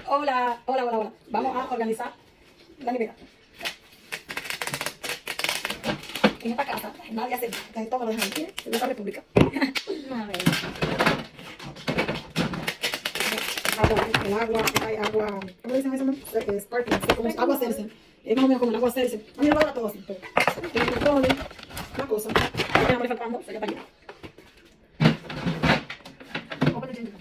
Hola, hola, hola, hola. Vamos a organizar la nevera. En esta casa nadie hace nada. Todo lo dejan aquí, en esta república. A ver. El agua, hay agua, ¿cómo dicen eso? Sparkling, como agua Celsius. Es más o menos como el agua Celsius. A mí me lo da todo así, pero tiene control, una cosa. Ya no me faltando, se ya está aquí. Open the ginger.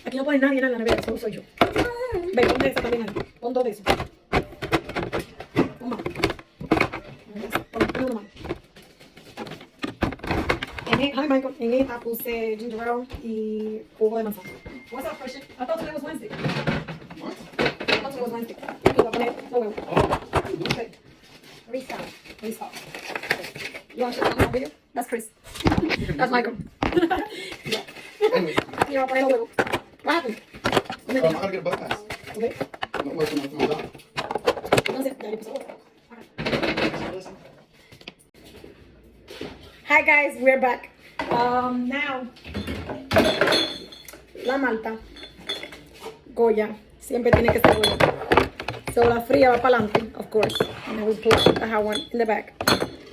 Aquí no pone nadie en la nevera, solo soy yo. Ve, pon de eso también ahí. Pon dos de eso. Pon más. Pon uno más. Hi Michael, en esta puse ginger ale y jugo de manzana. What's up, Christian? I thought today was Wednesday. What? I thought today was Wednesday. Y voy a poner no huevo. Okay. Restart. Restart. You want to show me video? That's Chris. That's Michael. Yeah. Anyways, Y voy a poner no huevo. What happened? I'm gonna get a bus pass. Okay. Not working on my job. Entonces, ya le puse otro. Hi guys, we're back. Now, la malta, Goya, siempre tiene que estar buena. So la fría va para adelante, of course. And then we put the hot one in the back.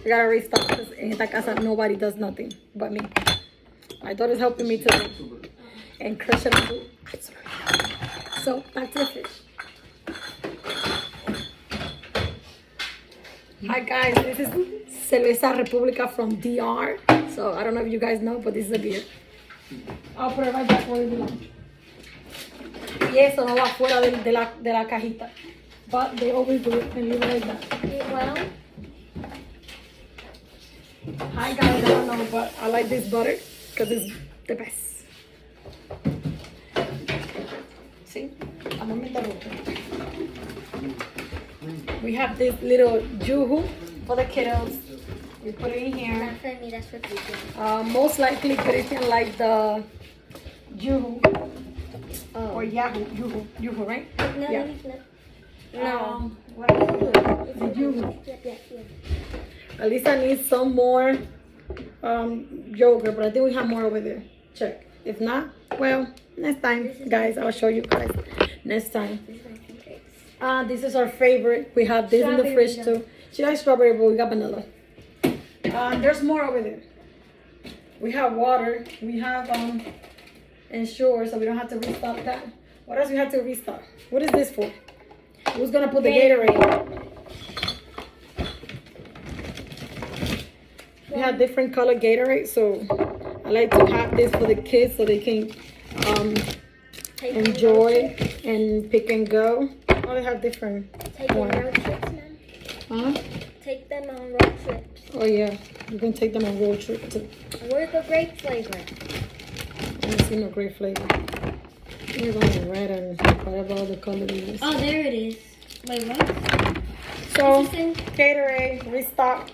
We gotta restock because in esta casa nobody does nothing but me. My daughter's helping me today. And Christian too. So back to the fish. Hi guys, this is Cerveza República from DR. So I don't know if you guys know, but this is a beer. I'll put it right back where it belongs. Y eso no va fuera de la cajita. But they always do it and leave it like that. Well, Hi guys, I don't know, but I like this butter because it's the best. See? I'm on the We have this little juhu for the kiddos. We put it in here. not for me, that's for people. Most likely Christian like the juhu or yahoo, juhu, right? No, Yeah. no. What else? The juhu. Yeah. Alisa needs some more yogurt, but I think we have more over there. Check. If not, well, next time, guys, I'll show you guys next time. This is my favorite. This is our favorite. We have this in the Strawberry fridge too. She likes strawberry, but we got vanilla. There's more over there. We have water. We have Ensure, so we don't have to restock that. What else we have to restock? What is this for? Who's gonna put the Gatorade? We have different color Gatorade, so I like to have this for the kids so they can enjoy and pick and go. Oh, they have different Take them ones. road trips, man. Huh? Take them on road trips. Oh yeah, you can take them on road trip too. Where's the grape flavor? I don't see no great flavor. Here's only red and whatever other color it is. Oh, there it is. Wait, what? So, Is this in- Gatorade, restock.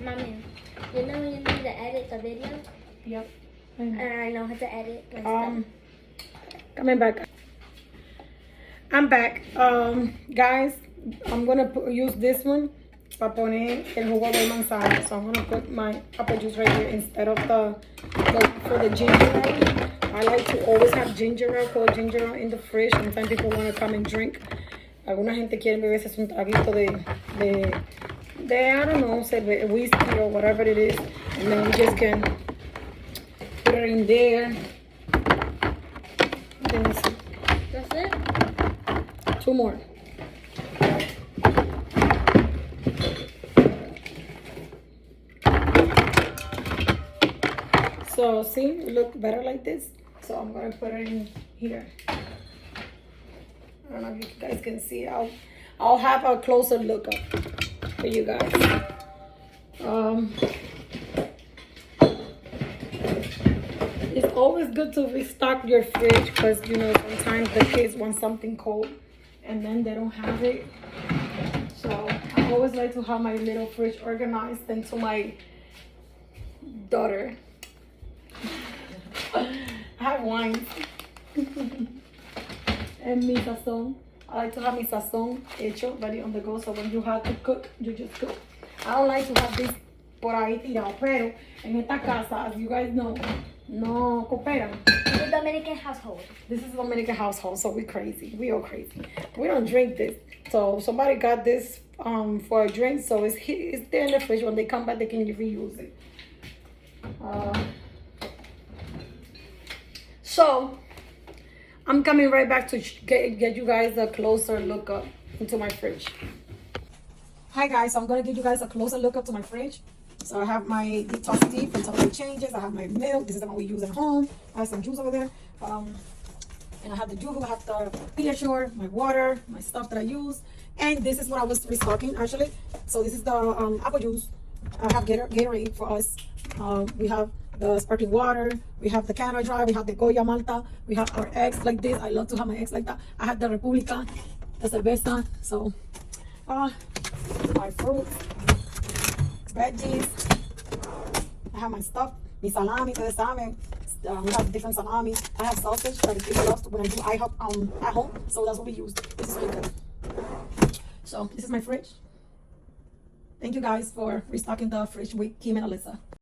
Mommy, you know you need to edit the video? Yep. And I know how to edit my stuff. Coming back. I'm back. Guys, I'm gonna use this one para poner el jugo de manzana. So I'm gonna put my apple juice right here instead of for the ginger ale. I like to always have ginger ale, cold ginger ale in the fridge. Sometimes people want to come and drink. Alguna gente quiere beberse un traguito de I don't know, whiskey or whatever it is, and then we just can put it in there. Let me see. That's it? 2 more. So see, it look better like this. So I'm gonna put it in here. I don't know if you guys can see. I'll have a closer look up for you guys. It's always good to restock your fridge because you know sometimes the kids want something cold and then they don't have it. So I always like to have my little fridge organized into my daughter. I have wine. And mi sazón. I like to have mi sazón hecho, ready on the go. So when you have to cook, you just cook. I don't like to have this por ahí tirado, pero en esta casa, as you guys know, no cooperan. It's a Dominican household. This is a Dominican household, so we crazy. We all crazy. We don't drink this. So somebody got this for a drink, so it's there in the fridge. When they come back, they can reuse it. So I'm coming right back to get you guys a closer look up into my fridge. Hi guys, so I'm gonna give you guys a closer look up to my fridge. So I have my detox tea from Totally Changes. I have my milk. This is the one we use at home. I have some juice over there. And I have the juice. I have the Pediasure, my water, my stuff that I use. And this is what I was restocking actually. So this is the apple juice. I have Gatorade for us. We have the sparkling water. We have the Canada Dry. We have the Goya Malta. We have our eggs like this. I love to have my eggs like that. I have the República, the cerveza. So my fruits, veggies. I have my stuff, mi salami, ustedes saben. We have different salami. I have sausage that the people love when I do IHOP at home. So that's what we use. This is really good. So this is my fridge. Thank you guys for restocking the fridge with Kim and Alyssa.